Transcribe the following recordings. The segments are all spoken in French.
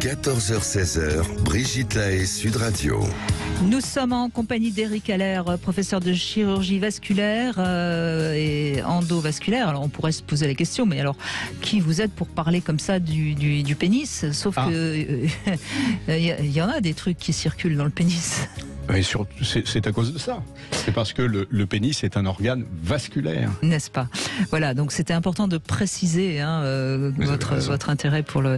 14h-16h, Brigitte Lahaie, Sud Radio. Nous sommes en compagnie d'Éric Allaire, professeur de chirurgie vasculaire et endovasculaire. Alors on pourrait se poser la question, mais alors qui vous êtes pour parler comme ça du pénis? Sauf que il y en a des trucs qui circulent dans le pénis. C'est à cause de ça. C'est parce que le pénis est un organe vasculaire. N'est-ce pas? Voilà, donc c'était important de préciser votre intérêt pour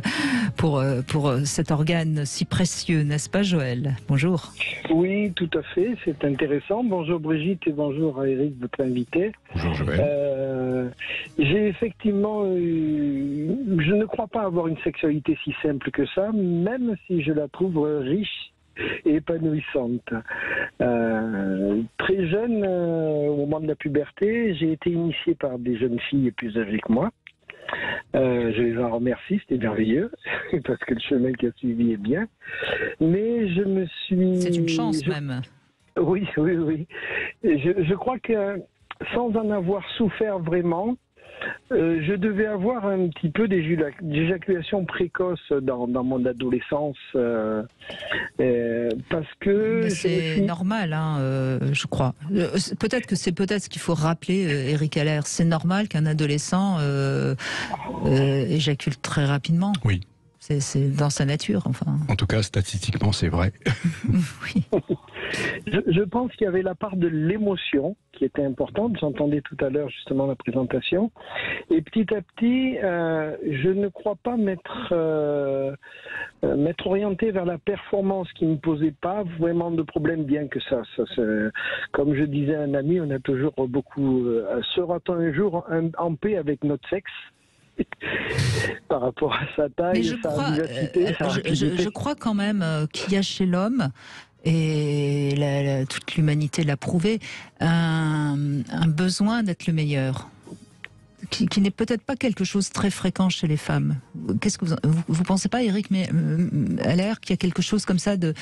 cet organe si précieux, n'est-ce pas Joël? Bonjour. Oui, tout à fait, c'est intéressant. Bonjour Brigitte et bonjour à Eric, votre invité. Bonjour Joël. J'ai effectivement je ne crois pas avoir une sexualité si simple que ça, même si je la trouve riche et épanouissante. Très jeune, au moment de la puberté, j'ai été initié par des jeunes filles plus âgées que moi. Je les en remercie, c'était merveilleux, parce que le chemin qui a suivi est bien. Mais je me suis... C'est une chance même. Oui. Je crois que sans en avoir souffert vraiment, je devais avoir un petit peu d'éjaculation précoce dans mon adolescence, parce que... C'est normal, je crois. Peut-être que c'est ce qu'il faut rappeler, Éric Allaire. C'est normal qu'un adolescent éjacule très rapidement. Oui. C'est dans sa nature, enfin. En tout cas, statistiquement, c'est vrai. Oui. Je pense qu'il y avait la part de l'émotion qui était importante. J'entendais tout à l'heure justement la présentation. Et petit à petit, je ne crois pas m'être orienté vers la performance qui ne me posait pas vraiment de problème, bien que ça comme je disais à un ami, on a toujours beaucoup... sera-t-on un jour en paix avec notre sexe ? Par rapport à sa taille, sa vivacité, je crois quand même qu'il y a chez l'homme, et toute l'humanité l'a prouvé, un besoin d'être le meilleur, qui n'est peut-être pas quelque chose de très fréquent chez les femmes. Qu'est-ce que vous pensez pas, Éric, mais Allaire, qu'il y a quelque chose comme ça de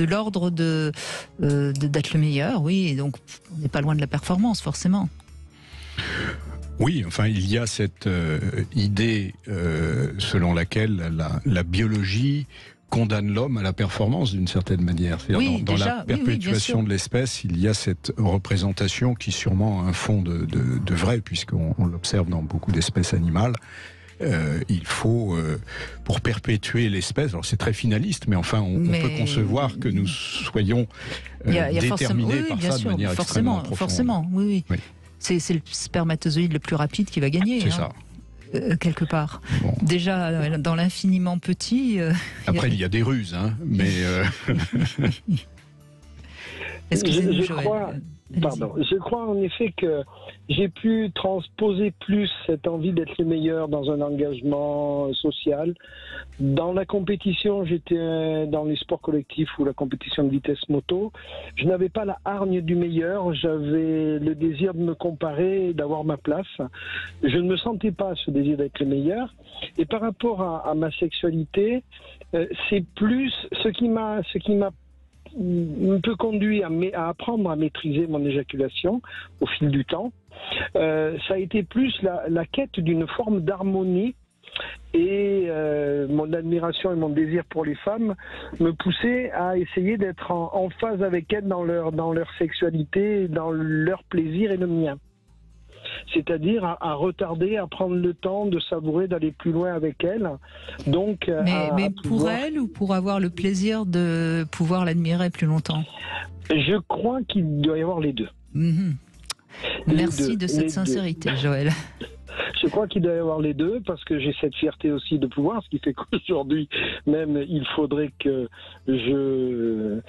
l'ordre d'être le meilleur, oui, et donc on n'est pas loin de la performance, forcément. Oui, enfin, il y a cette idée selon laquelle la biologie condamne l'homme à la performance d'une certaine manière. C'est-à-dire dans la perpétuation de l'espèce, il y a cette représentation qui sûrement a un fond de vrai, puisqu'on l'observe dans beaucoup d'espèces animales. Il faut, pour perpétuer l'espèce, alors c'est très finaliste, mais enfin on peut concevoir que nous soyons déterminés par ça de manière extrêmement profonde. Forcément, oui. C'est le spermatozoïde le plus rapide qui va gagner. C'est ça. Quelque part. Bon. Déjà, dans l'infiniment petit... Après, il y a des ruses, mais... Excusez-nous, je crois en effet que j'ai pu transposer plus cette envie d'être le meilleur dans un engagement social. Dans la compétition, j'étais dans les sports collectifs ou la compétition de vitesse moto. Je n'avais pas la hargne du meilleur, j'avais le désir de me comparer et d'avoir ma place. Je ne me sentais pas ce désir d'être le meilleur. Et par rapport à ma sexualité, c'est plus ce qui m'a un peu conduit à apprendre à maîtriser mon éjaculation au fil du temps. Ça a été plus la quête d'une forme d'harmonie, et mon admiration et mon désir pour les femmes me poussaient à essayer d'être en phase avec elles dans leur sexualité, dans leur plaisir et le mien. C'est-à-dire à retarder, à prendre le temps de savourer, d'aller plus loin avec elle. Donc, mais pour elle ou pour avoir le plaisir de pouvoir l'admirer plus longtemps? Je crois qu'il doit y avoir les deux. Merci de cette sincérité, Joël. Je crois qu'il doit y avoir les deux, parce que j'ai cette fierté aussi de pouvoir, ce qui fait qu'aujourd'hui même il faudrait que je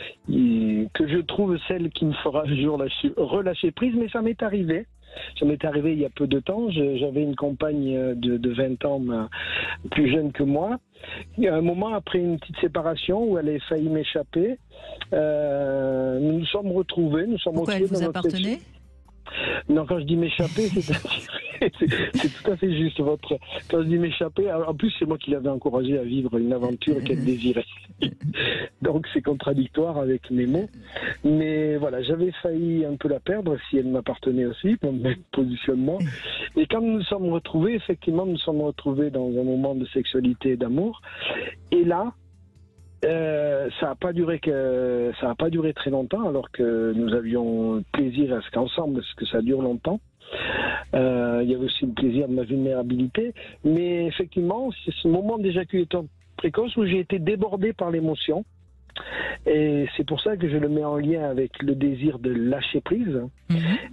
trouve celle qui me fera un jour relâcher prise, mais ça m'est arrivé. Ça m'est arrivé il y a peu de temps. J'avais une compagne de 20 ans plus jeune que moi. Il y a un moment, après une petite séparation où elle avait failli m'échapper, nous nous sommes retrouvés. Pourquoi elle vous appartenait ? Non, quand je dis m'échapper, c'est tout à fait juste. Quand je dis m'échapper, en plus c'est moi qui l'avais encouragé à vivre une aventure qu'elle désirait. Donc c'est contradictoire avec mes mots. Mais voilà, j'avais failli un peu la perdre si elle m'appartenait aussi, mon même positionnement. Et quand nous nous sommes retrouvés, effectivement, nous nous sommes retrouvés dans un moment de sexualité et d'amour. Et là, ça n'a pas duré très longtemps, alors que nous avions plaisir à ce qu'ensemble, parce que ça dure longtemps. Il y avait aussi le plaisir de ma vulnérabilité, mais effectivement, c'est ce moment d'éjaculation précoce où j'ai été débordé par l'émotion. Et c'est pour ça que je le mets en lien avec le désir de lâcher prise.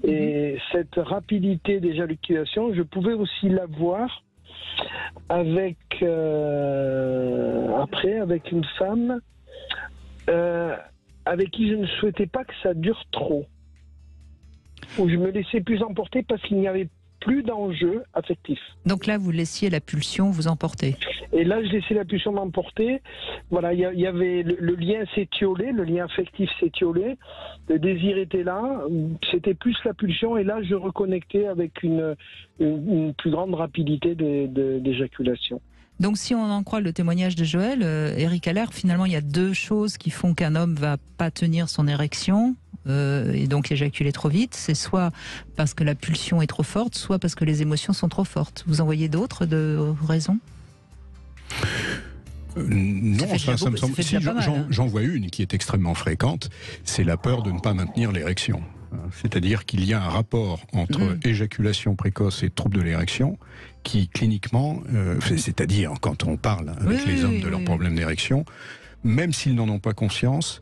Et cette rapidité d'éjaculation, je pouvais aussi la voir avec avec une femme avec qui je ne souhaitais pas que ça dure trop, où je me laissais plus emporter parce qu'il n'y avait plus d'enjeu affectif. Donc là, vous laissiez la pulsion vous emporter. Et là, je laissais la pulsion m'emporter. Voilà, il y avait le lien s'étiolait, le lien affectif s'étiolait, le désir était là, c'était plus la pulsion, et là, je reconnectais avec une plus grande rapidité d'éjaculation. Donc si on en croit le témoignage de Joël, Eric Haller, finalement il y a deux choses qui font qu'un homme va pas tenir son érection et donc éjaculer trop vite. C'est soit parce que la pulsion est trop forte, soit parce que les émotions sont trop fortes. Vous en voyez d'autres de raisons ? Non, ça me semble. Si, j'en vois une qui est extrêmement fréquente, c'est la peur de ne pas maintenir l'érection. C'est-à-dire qu'il y a un rapport entre éjaculation précoce et trouble de l'érection qui, cliniquement, c'est-à-dire quand on parle avec les hommes de leurs problèmes d'érection, même s'ils n'en ont pas conscience,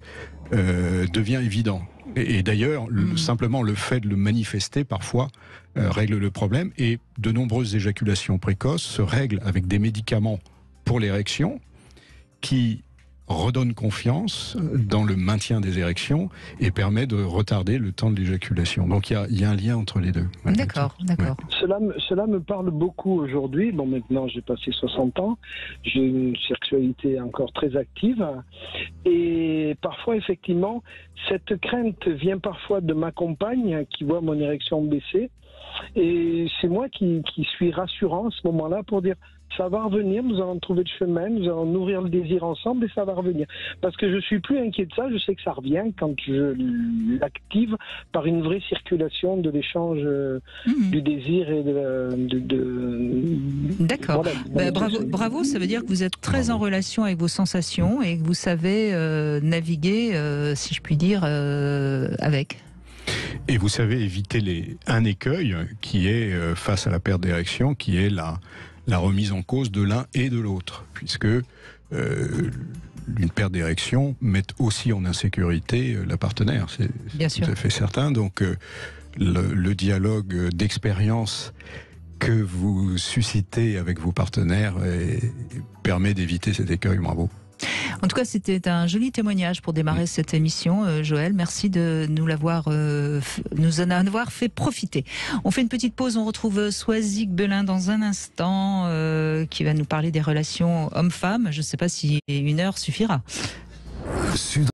devient évident. Et d'ailleurs, simplement le fait de le manifester, parfois, règle le problème. Et de nombreuses éjaculations précoces se règlent avec des médicaments pour l'érection qui redonne confiance dans le maintien des érections et permet de retarder le temps de l'éjaculation. Donc il y a un lien entre les deux. D'accord. Cela me parle beaucoup aujourd'hui. Bon, maintenant j'ai passé 60 ans, j'ai une sexualité encore très active et parfois effectivement cette crainte vient parfois de ma compagne qui voit mon érection baisser, et c'est moi qui suis rassurant à ce moment-là pour dire ça va revenir, nous allons trouver le chemin, nous allons nourrir le désir ensemble et ça va revenir. Parce que je suis plus inquiet de ça, je sais que ça revient quand je l'active par une vraie circulation de l'échange du désir et D'accord. Voilà, bravo, ça veut dire que vous êtes très en relation avec vos sensations et que vous savez naviguer, si je puis dire, avec. Et vous savez éviter un écueil qui est, face à la perte d'érection, qui est la remise en cause de l'un et de l'autre, puisque une perte d'érection met aussi en insécurité la partenaire, c'est tout à fait certain. Donc le dialogue d'expérience que vous suscitez avec vos partenaires permet d'éviter cet écueil. Bravo. En tout cas, c'était un joli témoignage pour démarrer cette émission. Joël, merci de nous en avoir fait profiter. On fait une petite pause, on retrouve Soisic Belin dans un instant, qui va nous parler des relations hommes-femmes. Je ne sais pas si 1 heure suffira.